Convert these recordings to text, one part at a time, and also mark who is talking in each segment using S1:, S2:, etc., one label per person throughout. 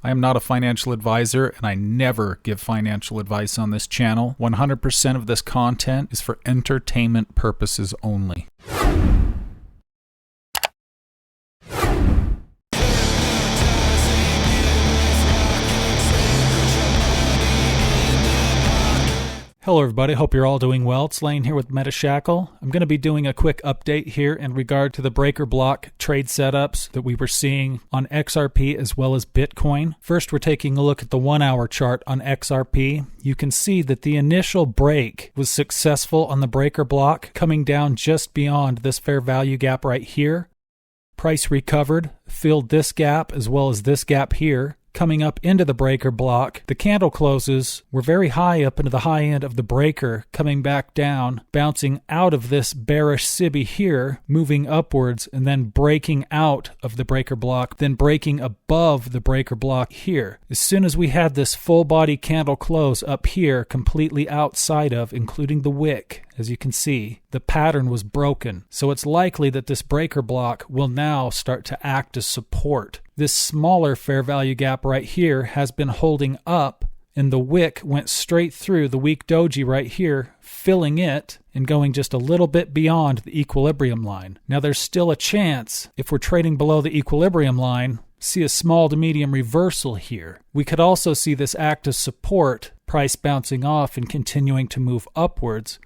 S1: I am not a financial advisor, and I never give financial advice on this channel. 100% of this content is for entertainment purposes only. Hello everybody, hope you're all doing well. It's Lane here with MetaShackle. I'm going to be doing a quick update here in regard to the breaker block trade setups that we were seeing on XRP as well as Bitcoin. First, we're taking a look at the 1 hour chart on XRP. You can see that the initial break was successful on the breaker block, coming down just beyond this fair value gap right here. Price recovered, filled this gap as well as this gap here. Coming up into the breaker block, the candle closes were very high up into the high end of the breaker, coming back down, bouncing out of this bearish SIBI here, moving upwards, and then breaking out of the breaker block, then breaking above the breaker block here. As soon as we had this full body candle close up here, completely outside of, including the wick, as you can see, the pattern was broken. So it's likely that this breaker block will now start to act as support. This smaller fair value gap right here has been holding up, and the wick went straight through the weak doji right here, filling it and going just a little bit beyond the equilibrium line. Now there's still a chance, if we're trading below the equilibrium line, see a small to medium reversal here. We could also see this act as support, price bouncing off and continuing to move upwards,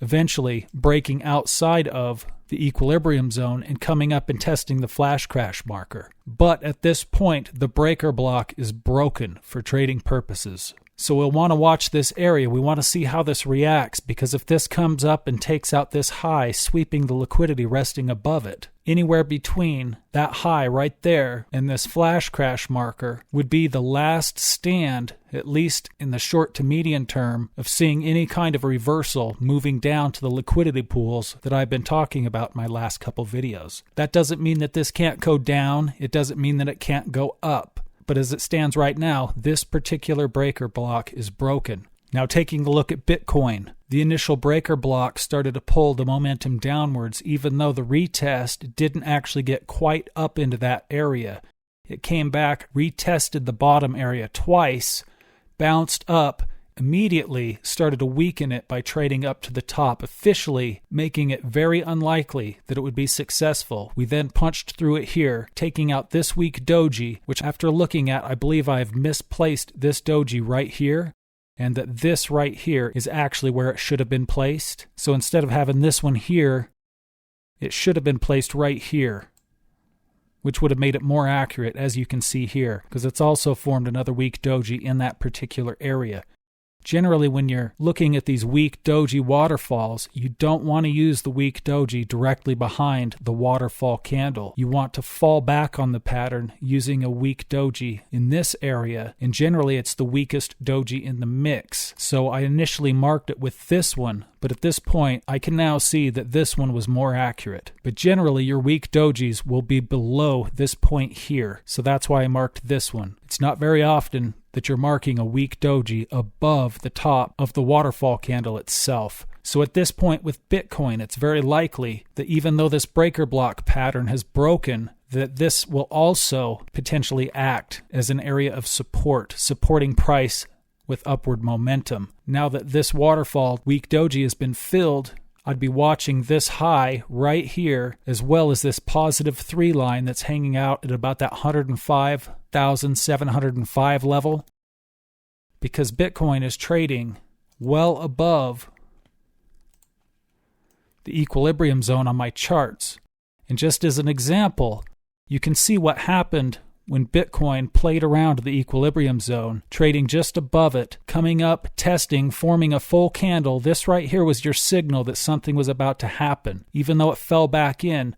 S1: eventually breaking outside of the equilibrium zone and coming up and testing the flash crash marker. But at this point, the breaker block is broken for trading purposes. So we'll want to watch this area. We want to see how this reacts, because if this comes up and takes out this high, sweeping the liquidity resting above it, anywhere between that high right there and this flash crash marker would be the last stand, at least in the short to medium term, of seeing any kind of reversal moving down to the liquidity pools that I've been talking about in my last couple videos. That doesn't mean that this can't go down. It doesn't mean that it can't go up. But as it stands right now, this particular breaker block is broken. Now taking a look at Bitcoin, the initial breaker block started to pull the momentum downwards, even though the retest didn't actually get quite up into that area. It came back, retested the bottom area twice, bounced up, immediately started to weaken it by trading up to the top, officially making it very unlikely that it would be successful. We then punched through it here, taking out this weak doji, which after looking at, I believe I have misplaced this doji right here, and that this right here is actually where it should have been placed. So instead of having this one here, it should have been placed right here, which would have made it more accurate, as you can see here, because it's also formed another weak doji in that particular area. Generally, when you're looking at these weak doji waterfalls, you don't want to use the weak doji directly behind the waterfall candle. You want to fall back on the pattern using a weak doji in this area, and generally it's the weakest doji in the mix. So I initially marked it with this one, but at this point I can now see that this one was more accurate. But generally your weak dojis will be below this point here, so that's why I marked this one. It's not very often that you're marking a weak doji above the top of the waterfall candle itself. So at this point with Bitcoin, it's very likely that even though this breaker block pattern has broken, that this will also potentially act as an area of support, supporting price with upward momentum. Now that this waterfall weak doji has been filled, I'd be watching this high right here, as well as this positive 3 line that's hanging out at about that 105,705 level, because Bitcoin is trading well above the equilibrium zone on my charts. And just as an example, you can see what happened when Bitcoin played around the equilibrium zone, trading just above it, coming up, testing, forming a full candle. This right here was your signal that something was about to happen, even though it fell back in.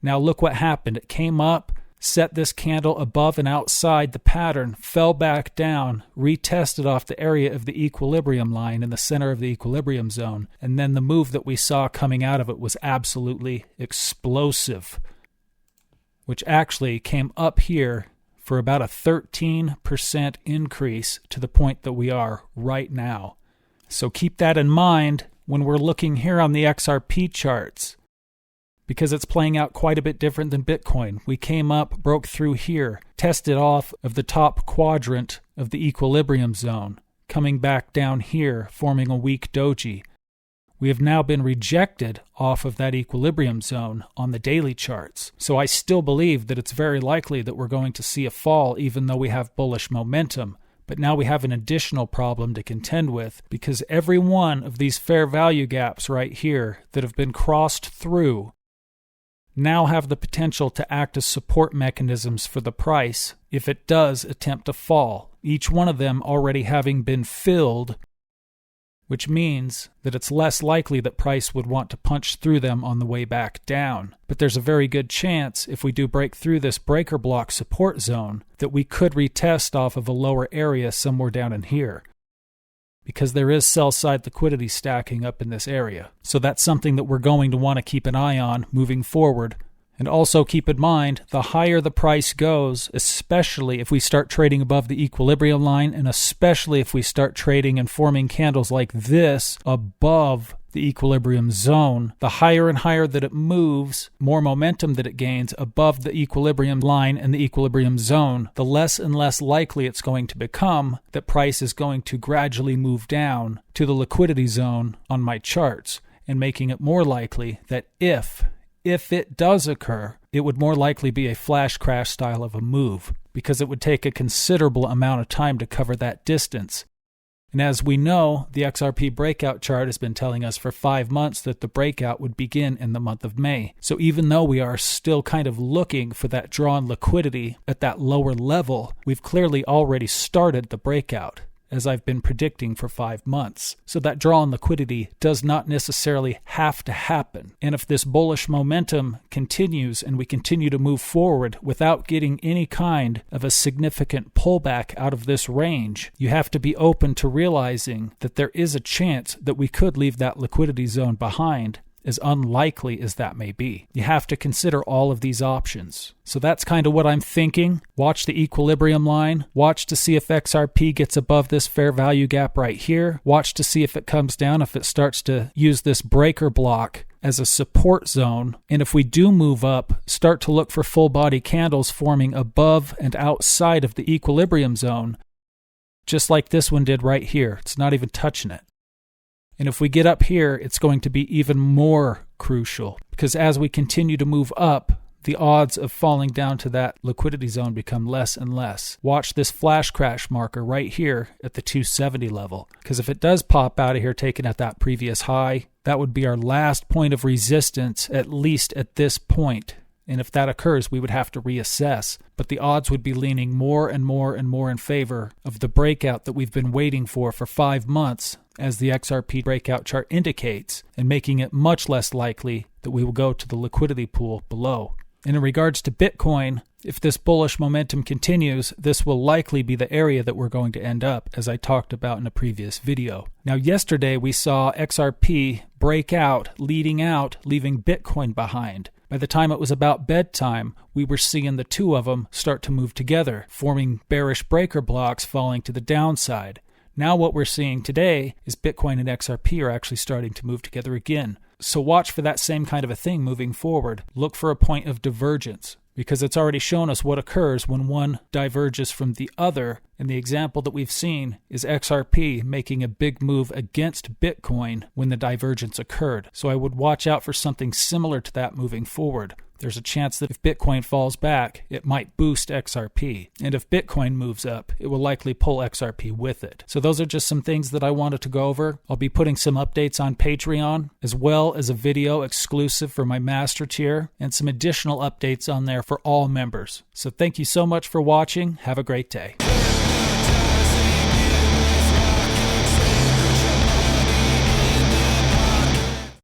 S1: Now look what happened. It came up, set this candle above and outside the pattern, fell back down, retested off the area of the equilibrium line in the center of the equilibrium zone, and then the move that we saw coming out of it was absolutely explosive, which actually came up here for about a 13% increase to the point that we are right now. So keep that in mind when we're looking here on the XRP charts, because it's playing out quite a bit different than Bitcoin. We came up, broke through here, tested off of the top quadrant of the equilibrium zone, coming back down here, forming a weak doji. We have now been rejected off of that equilibrium zone on the daily charts. So I still believe that it's very likely that we're going to see a fall even though we have bullish momentum. But now we have an additional problem to contend with because every one of these fair value gaps right here that have been crossed through now have the potential to act as support mechanisms for the price if it does attempt to fall, each one of them already having been filled, which means that it's less likely that price would want to punch through them on the way back down. But there's a very good chance, if we do break through this breaker block support zone, that we could retest off of a lower area somewhere down in here, because there is sell-side liquidity stacking up in this area. So that's something that we're going to want to keep an eye on moving forward. And also keep in mind, the higher the price goes, especially if we start trading above the equilibrium line, and especially if we start trading and forming candles like this above the equilibrium zone, the higher and higher that it moves, more momentum that it gains above the equilibrium line and the equilibrium zone, the less and less likely it's going to become that price is going to gradually move down to the liquidity zone on my charts, and making it more likely that if it does occur, it would more likely be a flash crash style of a move, because it would take a considerable amount of time to cover that distance. And as we know, the XRP breakout chart has been telling us for 5 months that the breakout would begin in the month of May. So even though we are still kind of looking for that drawn liquidity at that lower level, we've clearly already started the breakout, as I've been predicting for 5 months. So that draw on liquidity does not necessarily have to happen. And if this bullish momentum continues and we continue to move forward without getting any kind of a significant pullback out of this range, you have to be open to realizing that there is a chance that we could leave that liquidity zone behind, as unlikely as that may be. You have to consider all of these options. So that's kind of what I'm thinking. Watch the equilibrium line. Watch to see if XRP gets above this fair value gap right here. Watch to see if it comes down, if it starts to use this breaker block as a support zone. And if we do move up, start to look for full body candles forming above and outside of the equilibrium zone, just like this one did right here. It's not even touching it. And if we get up here, it's going to be even more crucial, because as we continue to move up, the odds of falling down to that liquidity zone become less and less. Watch this flash crash marker right here at the 270 level, because if it does pop out of here taken at that previous high, that would be our last point of resistance, at least at this point. And if that occurs, we would have to reassess. But the odds would be leaning more and more and more in favor of the breakout that we've been waiting for 5 months, as the XRP breakout chart indicates, and making it much less likely that we will go to the liquidity pool below. And in regards to Bitcoin, if this bullish momentum continues, this will likely be the area that we're going to end up, as I talked about in a previous video. Now, yesterday we saw XRP break out, leading out, leaving Bitcoin behind. By the time it was about bedtime, we were seeing the two of them start to move together, forming bearish breaker blocks falling to the downside. Now what we're seeing today is Bitcoin and XRP are actually starting to move together again. So watch for that same kind of a thing moving forward. Look for a point of divergence, because it's already shown us what occurs when one diverges from the other. And the example that we've seen is XRP making a big move against Bitcoin when the divergence occurred. So I would watch out for something similar to that moving forward. There's a chance that if Bitcoin falls back, it might boost XRP. And if Bitcoin moves up, it will likely pull XRP with it. So those are just some things that I wanted to go over. I'll be putting some updates on Patreon, as well as a video exclusive for my master tier, and some additional updates on there for all members. So thank you so much for watching. Have a great day.